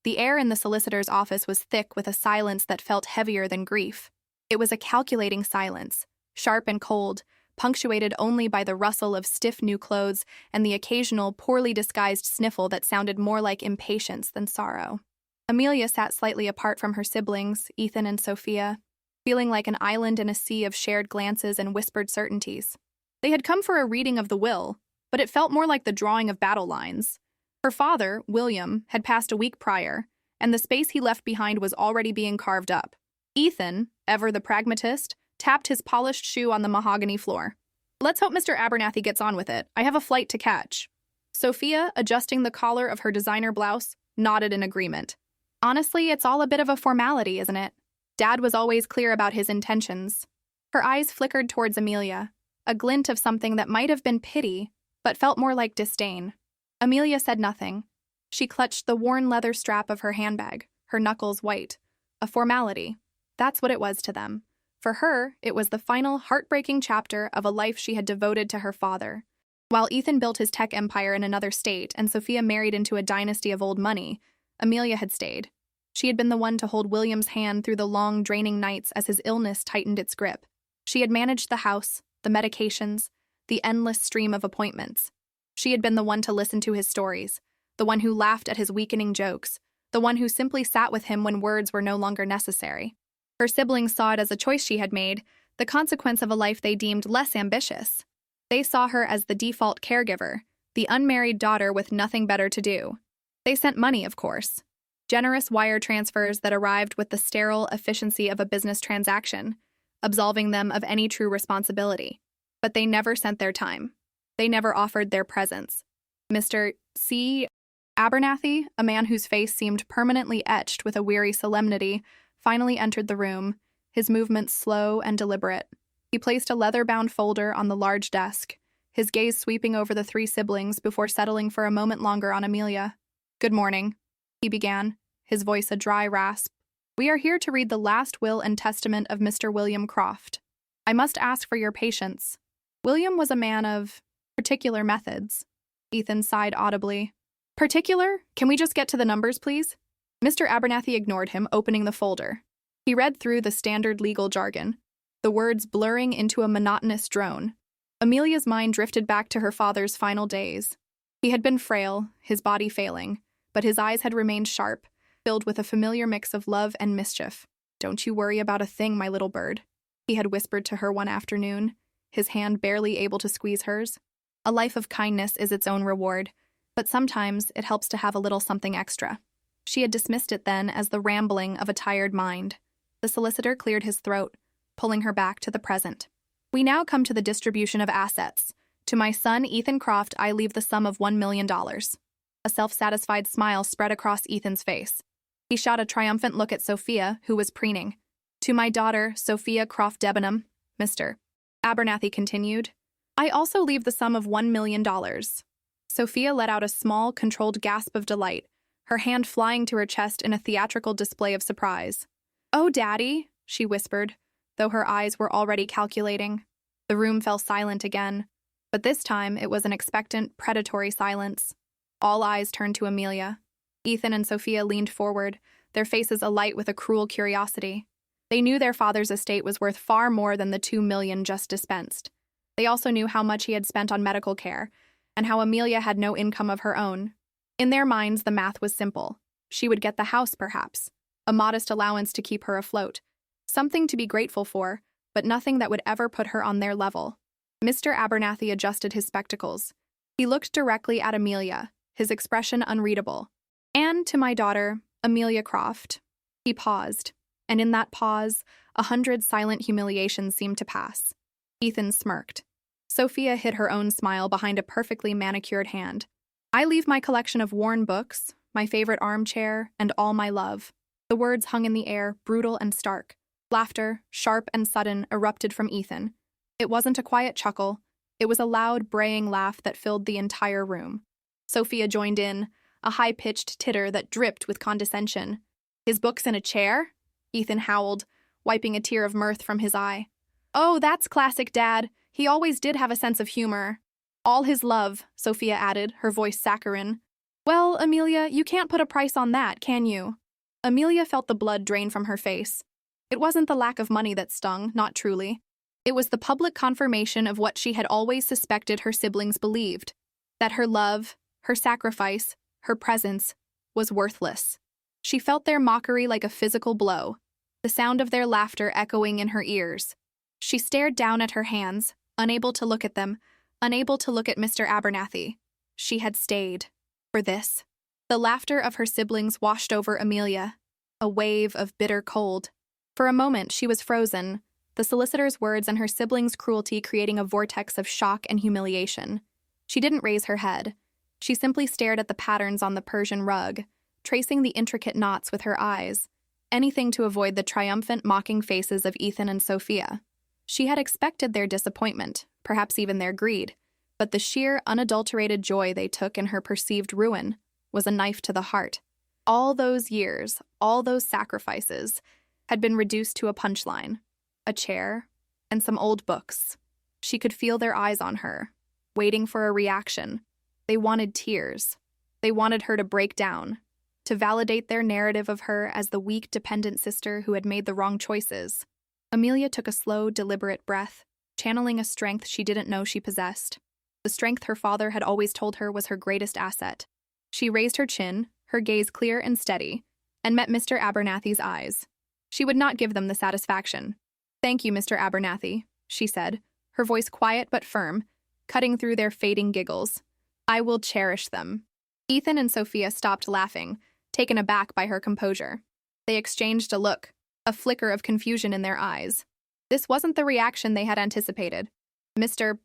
The air in the solicitor's office was thick with a silence that felt heavier than grief. It was a calculating silence, sharp and cold, punctuated only by the rustle of stiff new clothes and the occasional poorly disguised sniffle that sounded more like impatience than sorrow. Amelia sat slightly apart from her siblings, Ethan and Sophia, feeling like an island in a sea of shared glances and whispered certainties. They had come for a reading of the will, but it felt more like the drawing of battle lines. Her father, William, had passed a week prior, and the space he left behind was already being carved up. Ethan, ever the pragmatist, tapped his polished shoe on the mahogany floor. "Let's hope Mr. Abernathy gets on with it. I have a flight to catch." Sophia, adjusting the collar of her designer blouse, nodded in agreement. "Honestly, it's all a bit of a formality, isn't it? Dad was always clear about his intentions." Her eyes flickered towards Amelia, a glint of something that might have been pity, but felt more like disdain. Amelia said nothing. She clutched the worn leather strap of her handbag, her knuckles white. A formality. That's what it was to them. For her, it was the final, heartbreaking chapter of a life she had devoted to her father. While Ethan built his tech empire in another state and Sophia married into a dynasty of old money, Amelia had stayed. She had been the one to hold William's hand through the long, draining nights as his illness tightened its grip. She had managed the house, the medications, the endless stream of appointments. She had been the one to listen to his stories, the one who laughed at his weakening jokes, the one who simply sat with him when words were no longer necessary. Her siblings saw it as a choice she had made, the consequence of a life they deemed less ambitious. They saw her as the default caregiver, the unmarried daughter with nothing better to do. They sent money, of course. Generous wire transfers that arrived with the sterile efficiency of a business transaction, absolving them of any true responsibility. But they never sent their time. They never offered their presence. Mr. C. Abernathy, a man whose face seemed permanently etched with a weary solemnity, finally entered the room, his movements slow and deliberate. He placed a leather-bound folder on the large desk, his gaze sweeping over the three siblings before settling for a moment longer on Amelia. "Good morning," he began, his voice a dry rasp. "We are here to read the last will and testament of Mr. William Croft. I must ask for your patience. William was a man of particular methods." Ethan sighed audibly. "Particular? Can we just get to the numbers, please?" Mr. Abernathy ignored him, opening the folder. He read through the standard legal jargon, the words blurring into a monotonous drone. Amelia's mind drifted back to her father's final days. He had been frail, his body failing, but his eyes had remained sharp, filled with a familiar mix of love and mischief. "Don't you worry about a thing, my little bird," he had whispered to her one afternoon, his hand barely able to squeeze hers. A life of kindness is its own reward, but sometimes it helps to have a little something extra. She had dismissed it then as the rambling of a tired mind. The solicitor cleared his throat, pulling her back to the present. "We now come to the distribution of assets. To my son, Ethan Croft, I leave the sum of $1 million. A self-satisfied smile spread across Ethan's face. He shot a triumphant look at Sophia, who was preening. "To my daughter, Sophia Croft Debenham," Mr. Abernathy continued, "I also leave the sum of $1 million. Sophia let out a small, controlled gasp of delight, her hand flying to her chest in a theatrical display of surprise. "Oh, Daddy," she whispered, though her eyes were already calculating. The room fell silent again, but this time it was an expectant, predatory silence. All eyes turned to Amelia. Ethan and Sophia leaned forward, their faces alight with a cruel curiosity. They knew their father's estate was worth far more than the $2 million just dispensed. They also knew how much he had spent on medical care, and how Amelia had no income of her own. In their minds, the math was simple. She would get the house, perhaps, a modest allowance to keep her afloat, something to be grateful for, but nothing that would ever put her on their level. Mr. Abernathy adjusted his spectacles. He looked directly at Amelia, his expression unreadable. "And to my daughter, Amelia Croft." He paused, and in that pause, 100 silent humiliations seemed to pass. Ethan smirked. Sophia hid her own smile behind a perfectly manicured hand. "I leave my collection of worn books, my favorite armchair, and all my love." The words hung in the air, brutal and stark. Laughter, sharp and sudden, erupted from Ethan. It wasn't a quiet chuckle. It was a loud, braying laugh that filled the entire room. Sophia joined in, a high-pitched titter that dripped with condescension. "His books in a chair?" Ethan howled, wiping a tear of mirth from his eye. "Oh, that's classic, Dad. He always did have a sense of humor." "All his love," Sophia added, her voice saccharine. Well, Amelia, you can't put a price on that, can you? Amelia felt the blood drain from her face. It wasn't the lack of money that stung, not truly. It was the public confirmation of what she had always suspected her siblings believed, that her love, her sacrifice, her presence was worthless. She felt their mockery like a physical blow, the sound of their laughter echoing in her ears. She stared down at her hands, unable to look at them, unable to look at Mr. Abernathy. She had stayed. For this. The laughter of her siblings washed over Amelia, a wave of bitter cold. For a moment, she was frozen, the solicitor's words and her siblings' cruelty creating a vortex of shock and humiliation. She didn't raise her head. She simply stared at the patterns on the Persian rug, tracing the intricate knots with her eyes, anything to avoid the triumphant, mocking faces of Ethan and Sophia. She had expected their disappointment, perhaps even their greed, but the sheer, unadulterated joy they took in her perceived ruin was a knife to the heart. All those years, all those sacrifices, had been reduced to a punchline, a chair, and some old books. She could feel their eyes on her, waiting for a reaction. They wanted tears. They wanted her to break down, to validate their narrative of her as the weak, dependent sister who had made the wrong choices. Amelia took a slow, deliberate breath, channeling a strength she didn't know she possessed. The strength her father had always told her was her greatest asset. She raised her chin, her gaze clear and steady, and met Mr. Abernathy's eyes. She would not give them the satisfaction. "Thank you, Mr. Abernathy," she said, her voice quiet but firm, cutting through their fading giggles. "I will cherish them." Ethan and Sophia stopped laughing, taken aback by her composure. They exchanged a look, a flicker of confusion in their eyes. This wasn't the reaction they had anticipated. Mr.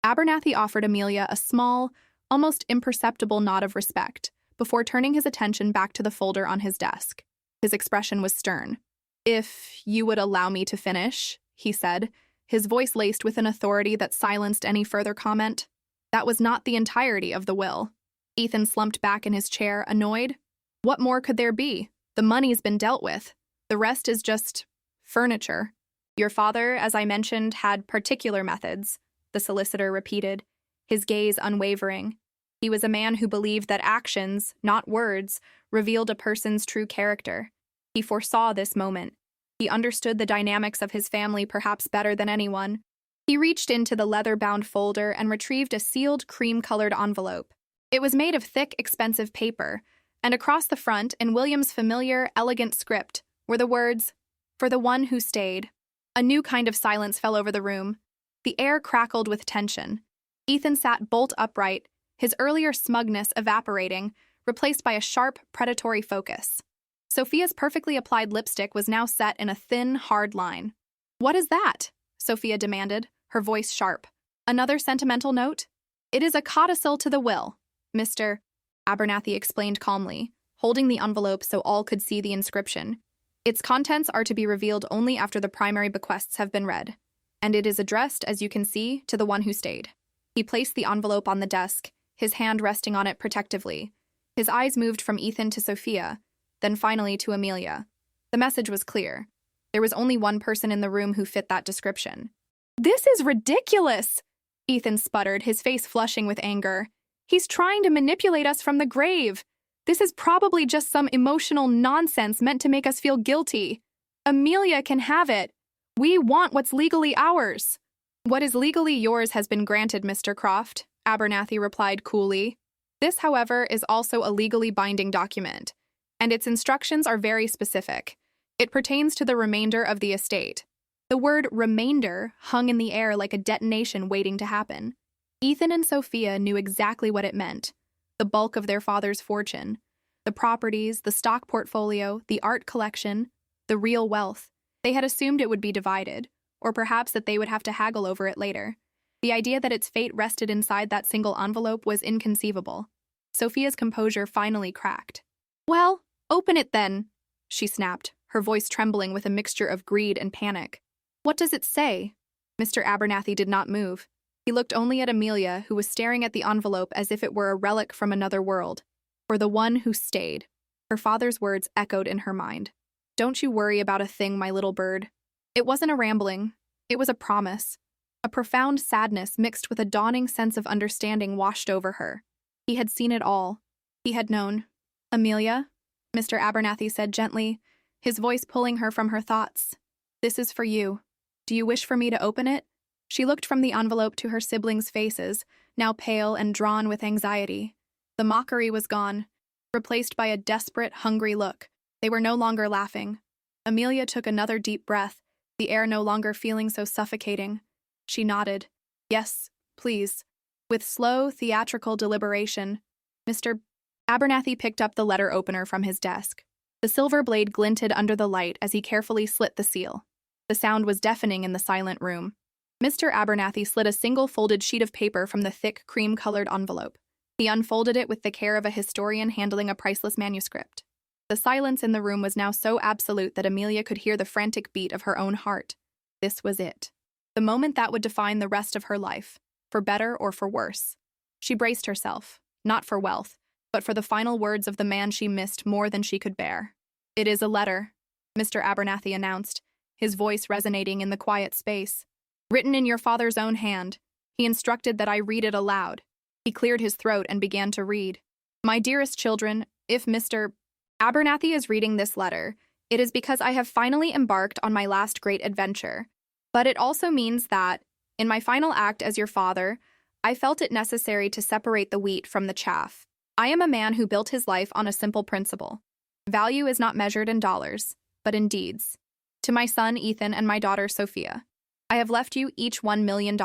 Abernathy offered Amelia a small, almost imperceptible nod of respect before turning his attention back to the folder on his desk. His expression was stern. "If you would allow me to finish," he said, his voice laced with an authority that silenced any further comment. That was not the entirety of the will. Ethan slumped back in his chair, annoyed. What more could there be? The money's been dealt with. The rest is just furniture. Your father, as I mentioned, had particular methods, the solicitor repeated, his gaze unwavering. He was a man who believed that actions, not words, revealed a person's true character. He foresaw this moment. He understood the dynamics of his family perhaps better than anyone. He reached into the leather-bound folder and retrieved a sealed cream-colored envelope. It was made of thick, expensive paper, and across the front, in William's familiar, elegant script, were the words, "For the one who stayed." A new kind of silence fell over the room. The air crackled with tension. Ethan sat bolt upright, his earlier smugness evaporating, replaced by a sharp, predatory focus. Sophia's perfectly applied lipstick was now set in a thin, hard line. "What is that?" Sophia demanded, her voice sharp. "Another sentimental note?" "It is a codicil to the will," Mr. Abernathy explained calmly, holding the envelope so all could see the inscription. "Its contents are to be revealed only after the primary bequests have been read, and it is addressed, as you can see, to the one who stayed." He placed the envelope on the desk, his hand resting on it protectively. His eyes moved from Ethan to Sophia, then finally to Amelia. The message was clear. There was only one person in the room who fit that description. "This is ridiculous!" Ethan sputtered, his face flushing with anger. "He's trying to manipulate us from the grave. This is probably just some emotional nonsense meant to make us feel guilty. Amelia can have it. We want what's legally ours." "What is legally yours has been granted, Mr. Croft," Abernathy replied coolly. "This, however, is also a legally binding document, and its instructions are very specific. It pertains to the remainder of the estate." The word remainder hung in the air like a detonation waiting to happen. Ethan and Sophia knew exactly what it meant. The bulk of their father's fortune, the properties, the stock portfolio, the art collection, the real wealth. They had assumed it would be divided, or perhaps that they would have to haggle over it later. The idea that its fate rested inside that single envelope was inconceivable. Sophia's composure finally cracked. "Well, open it then," she snapped, her voice trembling with a mixture of greed and panic. "What does it say?" Mr. Abernathy did not move. He looked only at Amelia, who was staring at the envelope as if it were a relic from another world. "For the one who stayed." Her father's words echoed in her mind. "Don't you worry about a thing, my little bird." It wasn't a rambling. It was a promise. A profound sadness mixed with a dawning sense of understanding washed over her. He had seen it all. He had known. Amelia, Mr. Abernathy said gently, his voice pulling her from her thoughts. This is for you. Do you wish for me to open it? She looked from the envelope to her siblings' faces, now pale and drawn with anxiety. The mockery was gone, replaced by a desperate, hungry look. They were no longer laughing. Amelia took another deep breath, the air no longer feeling so suffocating. She nodded. Yes, please. With slow, theatrical deliberation, Mr. Abernathy picked up the letter opener from his desk. The silver blade glinted under the light as he carefully slit the seal. The sound was deafening in the silent room. Mr. Abernathy slid a single folded sheet of paper from the thick, cream-colored envelope. He unfolded it with the care of a historian handling a priceless manuscript. The silence in the room was now so absolute that Amelia could hear the frantic beat of her own heart. This was it. The moment that would define the rest of her life, for better or for worse. She braced herself, not for wealth, but for the final words of the man she missed more than she could bear. It is a letter, Mr. Abernathy announced, his voice resonating in the quiet space. Written in your father's own hand. He instructed that I read it aloud. He cleared his throat and began to read. My dearest children, if Mr. Abernathy is reading this letter, it is because I have finally embarked on my last great adventure. But it also means that, in my final act as your father, I felt it necessary to separate the wheat from the chaff. I am a man who built his life on a simple principle. Value is not measured in dollars, but in deeds. To my son Ethan and my daughter Sophia, I have left you each $1 million.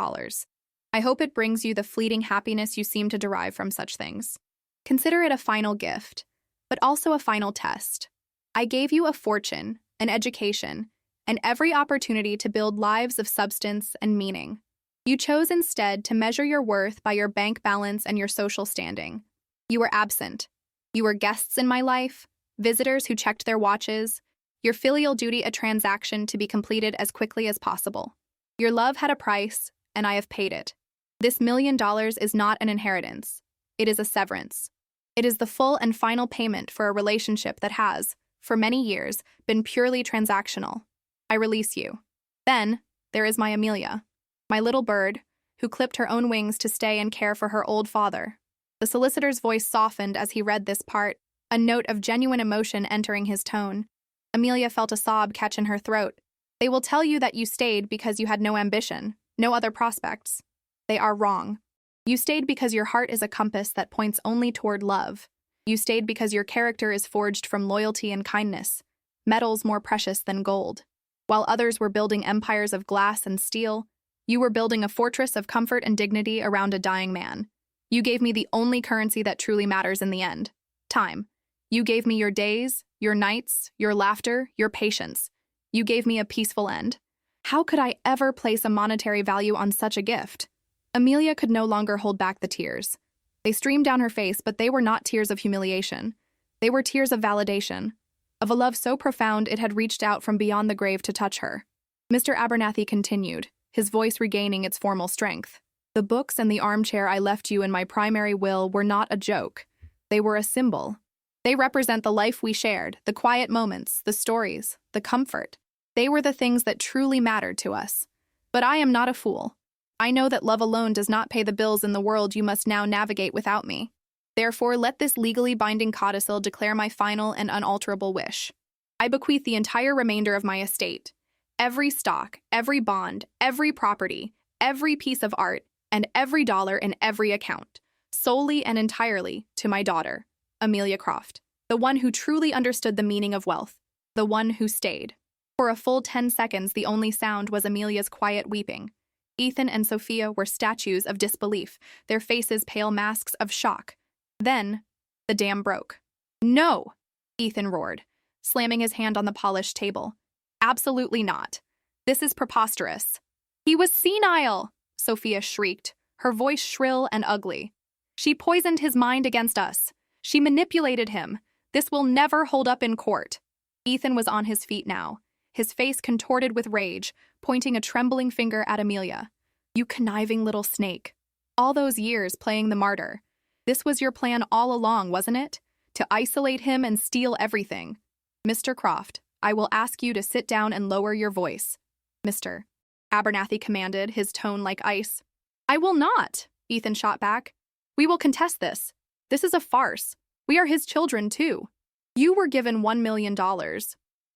I hope it brings you the fleeting happiness you seem to derive from such things. Consider it a final gift, but also a final test. I gave you a fortune, an education, and every opportunity to build lives of substance and meaning. You chose instead to measure your worth by your bank balance and your social standing. You were absent. You were guests in my life, visitors who checked their watches, your filial duty a transaction to be completed as quickly as possible. Your love had a price, and I have paid it. This $1 million is not an inheritance. It is a severance. It is the full and final payment for a relationship that has, for many years, been purely transactional. I release you. Then, there is my Amelia, my little bird, who clipped her own wings to stay and care for her old father. The solicitor's voice softened as he read this part, a note of genuine emotion entering his tone. Amelia felt a sob catch in her throat. They will tell you that you stayed because you had no ambition, no other prospects. They are wrong. You stayed because your heart is a compass that points only toward love. You stayed because your character is forged from loyalty and kindness, metals more precious than gold. While others were building empires of glass and steel, you were building a fortress of comfort and dignity around a dying man. You gave me the only currency that truly matters in the end: time. You gave me your days, your nights, your laughter, your patience. You gave me a peaceful end. How could I ever place a monetary value on such a gift? Amelia could no longer hold back the tears. They streamed down her face, but they were not tears of humiliation. They were tears of validation, of a love so profound it had reached out from beyond the grave to touch her. Mr. Abernathy continued, his voice regaining its formal strength. The books and the armchair I left you in my primary will were not a joke. They were a symbol. They represent the life we shared, the quiet moments, the stories, the comfort. They were the things that truly mattered to us. But I am not a fool. I know that love alone does not pay the bills in the world you must now navigate without me. Therefore, let this legally binding codicil declare my final and unalterable wish. I bequeath the entire remainder of my estate, every stock, every bond, every property, every piece of art, and every dollar in every account, solely and entirely to my daughter, Amelia Croft, the one who truly understood the meaning of wealth, the one who stayed. For a full 10 seconds, the only sound was Amelia's quiet weeping. Ethan and Sophia were statues of disbelief, their faces pale masks of shock. Then, the dam broke. No! Ethan roared, slamming his hand on the polished table. Absolutely not. This is preposterous. He was senile, Sophia shrieked, her voice shrill and ugly. She poisoned his mind against us. She manipulated him. This will never hold up in court. Ethan was on his feet now, his face contorted with rage, pointing a trembling finger at Amelia. You conniving little snake. All those years playing the martyr. This was your plan all along, wasn't it? To isolate him and steal everything. Mr. Croft, I will ask you to sit down and lower your voice. Mr. Abernathy commanded, his tone like ice. I will not, Ethan shot back. We will contest this. This is a farce. We are his children, too. You were given $1 million.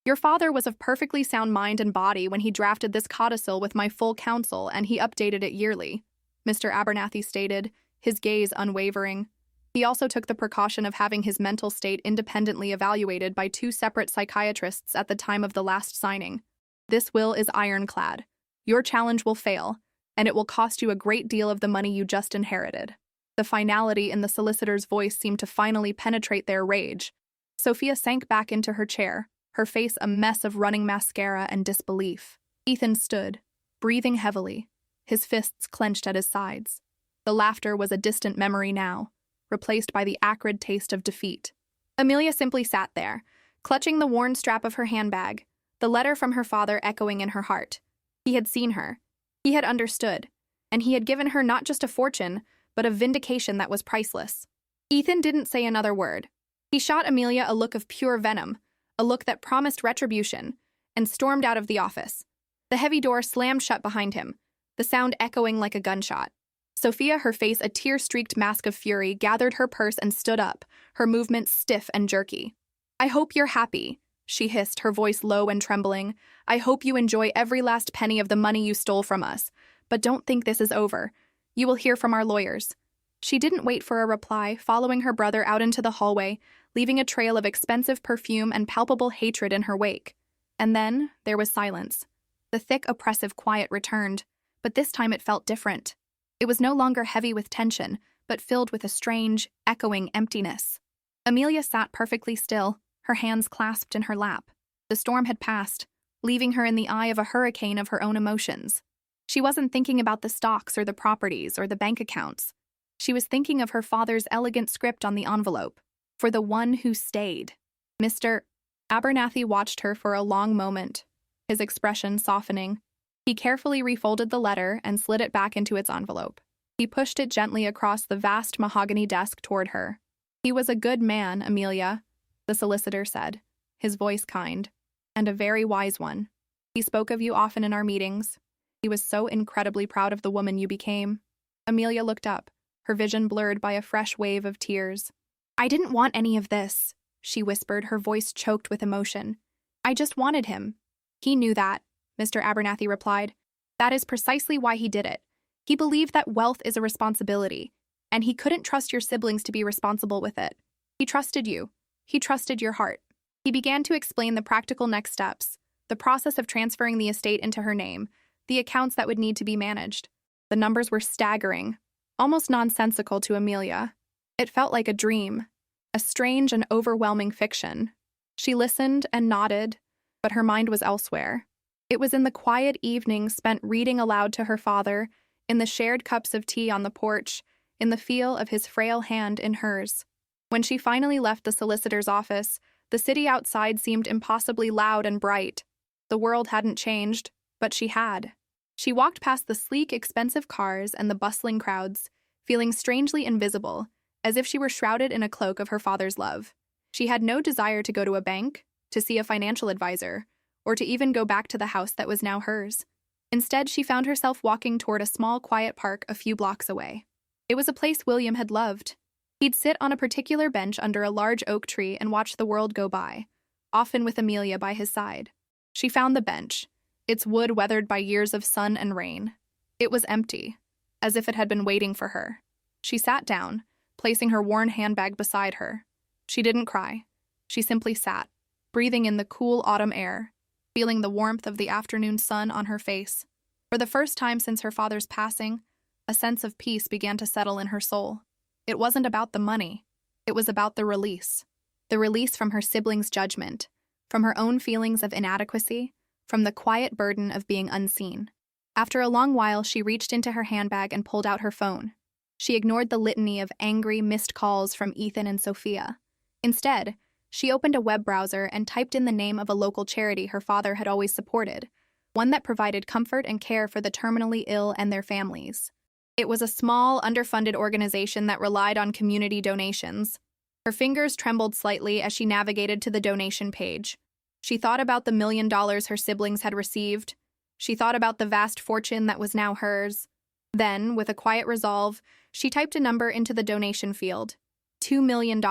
Your father was of perfectly sound mind and body when he drafted this codicil with my full counsel, and he updated it yearly," Mr. Abernathy stated, his gaze unwavering. He also took the precaution of having his mental state independently evaluated by 2 separate psychiatrists at the time of the last signing. "This will is ironclad. Your challenge will fail, and it will cost you a great deal of the money you just inherited." The finality in the solicitor's voice seemed to finally penetrate their rage. Sophia sank back into her chair, her face a mess of running mascara and disbelief. Ethan stood, breathing heavily, his fists clenched at his sides. The laughter was a distant memory now, replaced by the acrid taste of defeat. Amelia simply sat there, clutching the worn strap of her handbag, the letter from her father echoing in her heart. He had seen her. He had understood. And he had given her not just a fortune, but a vindication that was priceless. Ethan didn't say another word. He shot Amelia a look of pure venom, a look that promised retribution, and stormed out of the office. The heavy door slammed shut behind him, the sound echoing like a gunshot. Sophia, her face a tear-streaked mask of fury, gathered her purse and stood up, her movements stiff and jerky. "I hope you're happy," she hissed, her voice low and trembling. "I hope you enjoy every last penny of the money you stole from us. But don't think this is over. You will hear from our lawyers." She didn't wait for a reply, following her brother out into the hallway, leaving a trail of expensive perfume and palpable hatred in her wake. And then there was silence. The thick, oppressive quiet returned, but this time it felt different. It was no longer heavy with tension, but filled with a strange, echoing emptiness. Amelia sat perfectly still, her hands clasped in her lap. The storm had passed, leaving her in the eye of a hurricane of her own emotions. She wasn't thinking about the stocks or the properties or the bank accounts. She was thinking of her father's elegant script on the envelope. "For the one who stayed." Mr. Abernathy watched her for a long moment, his expression softening. He carefully refolded the letter and slid it back into its envelope. He pushed it gently across the vast mahogany desk toward her. "He was a good man, Amelia," the solicitor said, his voice kind, "and a very wise one. He spoke of you often in our meetings. He was so incredibly proud of the woman you became." Amelia looked up, her vision blurred by a fresh wave of tears. "I didn't want any of this," she whispered, her voice choked with emotion. "I just wanted him." "He knew that," Mr. Abernathy replied. "That is precisely why he did it. He believed that wealth is a responsibility, and he couldn't trust your siblings to be responsible with it. He trusted you. He trusted your heart." He began to explain the practical next steps, the process of transferring the estate into her name, the accounts that would need to be managed. The numbers were staggering, almost nonsensical to Amelia. It felt like a dream, a strange and overwhelming fiction. She listened and nodded, but her mind was elsewhere. It was in the quiet evenings spent reading aloud to her father, in the shared cups of tea on the porch, in the feel of his frail hand in hers. When she finally left the solicitor's office, the city outside seemed impossibly loud and bright. The world hadn't changed, but she had. She walked past the sleek, expensive cars and the bustling crowds, feeling strangely invisible, as if she were shrouded in a cloak of her father's love. She had no desire to go to a bank, to see a financial advisor, or to even go back to the house that was now hers. Instead, she found herself walking toward a small, quiet park a few blocks away. It was a place William had loved. He'd sit on a particular bench under a large oak tree and watch the world go by, often with Amelia by his side. She found the bench, its wood weathered by years of sun and rain. It was empty, as if it had been waiting for her. She sat down, placing her worn handbag beside her. She didn't cry. She simply sat, breathing in the cool autumn air, feeling the warmth of the afternoon sun on her face. For the first time since her father's passing, a sense of peace began to settle in her soul. It wasn't about the money. It was about the release. The release from her siblings' judgment, from her own feelings of inadequacy, from the quiet burden of being unseen. After a long while, she reached into her handbag and pulled out her phone. She ignored the litany of angry, missed calls from Ethan and Sophia. Instead, she opened a web browser and typed in the name of a local charity her father had always supported, one that provided comfort and care for the terminally ill and their families. It was a small, underfunded organization that relied on community donations. Her fingers trembled slightly as she navigated to the donation page. She thought about the $1 million her siblings had received. She thought about the vast fortune that was now hers. Then, with a quiet resolve, she typed a number into the donation field. $2 million.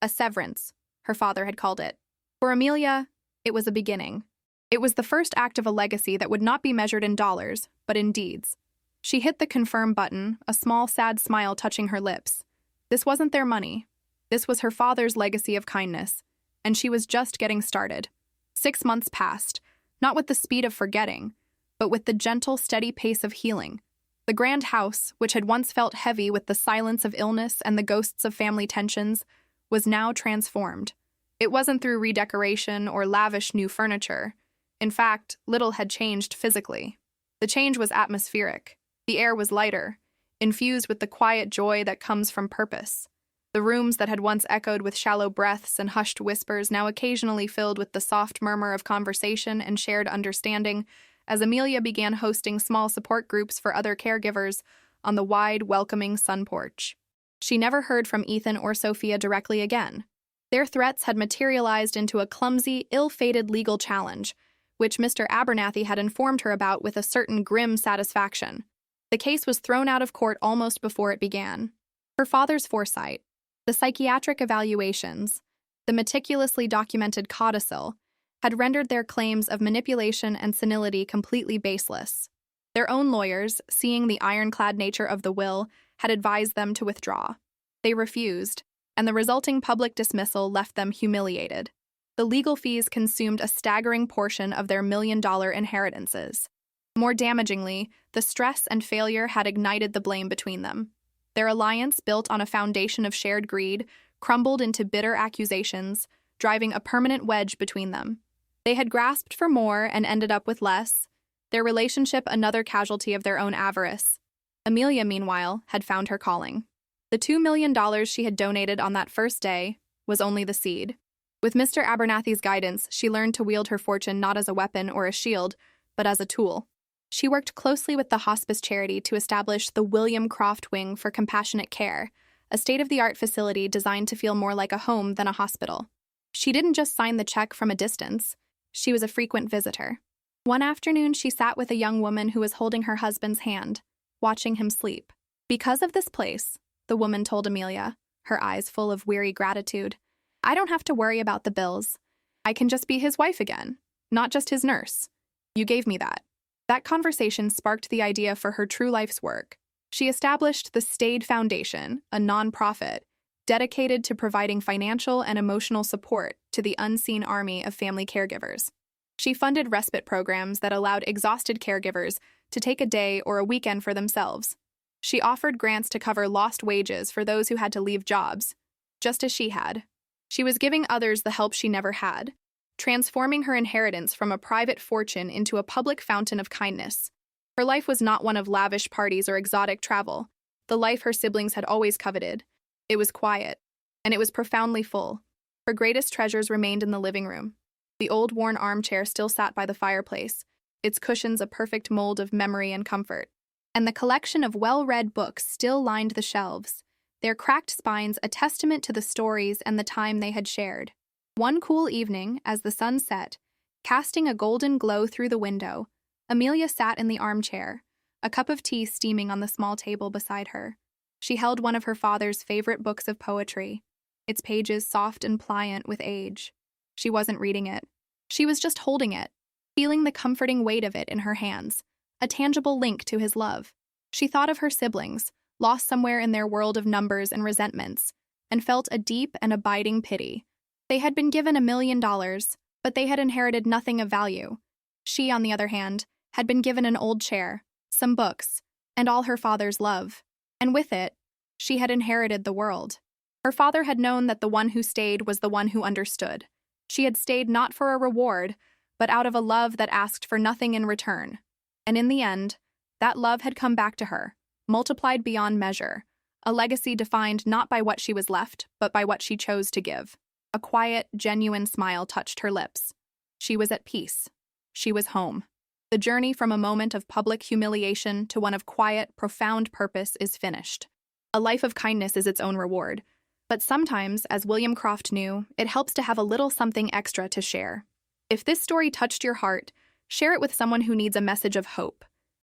A severance, her father had called it. For Amelia, it was a beginning. It was the first act of a legacy that would not be measured in dollars, but in deeds. She hit the confirm button, a small, sad smile touching her lips. This wasn't their money. This was her father's legacy of kindness, and she was just getting started. 6 months passed, not with the speed of forgetting, but with the gentle, steady pace of healing. The grand house, which had once felt heavy with the silence of illness and the ghosts of family tensions, was now transformed. It wasn't through redecoration or lavish new furniture. In fact, little had changed physically. The change was atmospheric. The air was lighter, infused with the quiet joy that comes from purpose. The rooms that had once echoed with shallow breaths and hushed whispers now occasionally filled with the soft murmur of conversation and shared understanding as Amelia began hosting small support groups for other caregivers on the wide, welcoming sun porch. She never heard from Ethan or Sophia directly again. Their threats had materialized into a clumsy, ill-fated legal challenge, which Mr. Abernathy had informed her about with a certain grim satisfaction. The case was thrown out of court almost before it began. Her father's foresight, the psychiatric evaluations, the meticulously documented codicil, had rendered their claims of manipulation and senility completely baseless. Their own lawyers, seeing the ironclad nature of the will, had advised them to withdraw. They refused, and the resulting public dismissal left them humiliated. The legal fees consumed a staggering portion of their million-dollar inheritances. More damagingly, the stress and failure had ignited the blame between them. Their alliance, built on a foundation of shared greed, crumbled into bitter accusations, driving a permanent wedge between them. They had grasped for more and ended up with less, their relationship another casualty of their own avarice. Amelia, meanwhile, had found her calling. The $2 million she had donated on that first day was only the seed. With Mr. Abernathy's guidance, she learned to wield her fortune not as a weapon or a shield, but as a tool. She worked closely with the hospice charity to establish the William Croft Wing for Compassionate Care, a state-of-the-art facility designed to feel more like a home than a hospital. She didn't just sign the check from a distance. She was a frequent visitor. One afternoon, she sat with a young woman who was holding her husband's hand, watching him sleep. Because of this place, the woman told Amelia, her eyes full of weary gratitude, I don't have to worry about the bills. I can just be his wife again, not just his nurse. You gave me that. That conversation sparked the idea for her true life's work. She established the Stayed Foundation, a nonprofit, dedicated to providing financial and emotional support to the unseen army of family caregivers. She funded respite programs that allowed exhausted caregivers to take a day or a weekend for themselves. She offered grants to cover lost wages for those who had to leave jobs, just as she had. She was giving others the help she never had, transforming her inheritance from a private fortune into a public fountain of kindness. Her life was not one of lavish parties or exotic travel, the life her siblings had always coveted. It was quiet, and it was profoundly full. Her greatest treasures remained in the living room. The old worn armchair still sat by the fireplace, its cushions a perfect mold of memory and comfort. And the collection of well-read books still lined the shelves, their cracked spines a testament to the stories and the time they had shared. One cool evening, as the sun set, casting a golden glow through the window, Amelia sat in the armchair, a cup of tea steaming on the small table beside her. She held one of her father's favorite books of poetry, its pages soft and pliant with age. She wasn't reading it. She was just holding it, feeling the comforting weight of it in her hands, a tangible link to his love. She thought of her siblings, lost somewhere in their world of numbers and resentments, and felt a deep and abiding pity. They had been given $1 million, but they had inherited nothing of value. She, on the other hand, had been given an old chair, some books, and all her father's love. And with it, she had inherited the world. Her father had known that the one who stayed was the one who understood. She had stayed not for a reward, but out of a love that asked for nothing in return. And in the end, that love had come back to her, multiplied beyond measure, a legacy defined not by what she was left, but by what she chose to give. A quiet, genuine smile touched her lips. She was at peace. She was home. The journey from a moment of public humiliation to one of quiet, profound purpose is finished. A life of kindness is its own reward, but sometimes, as William Croft knew, it helps to have a little something extra to share. If this story touched your heart, share it with someone who needs a message of hope.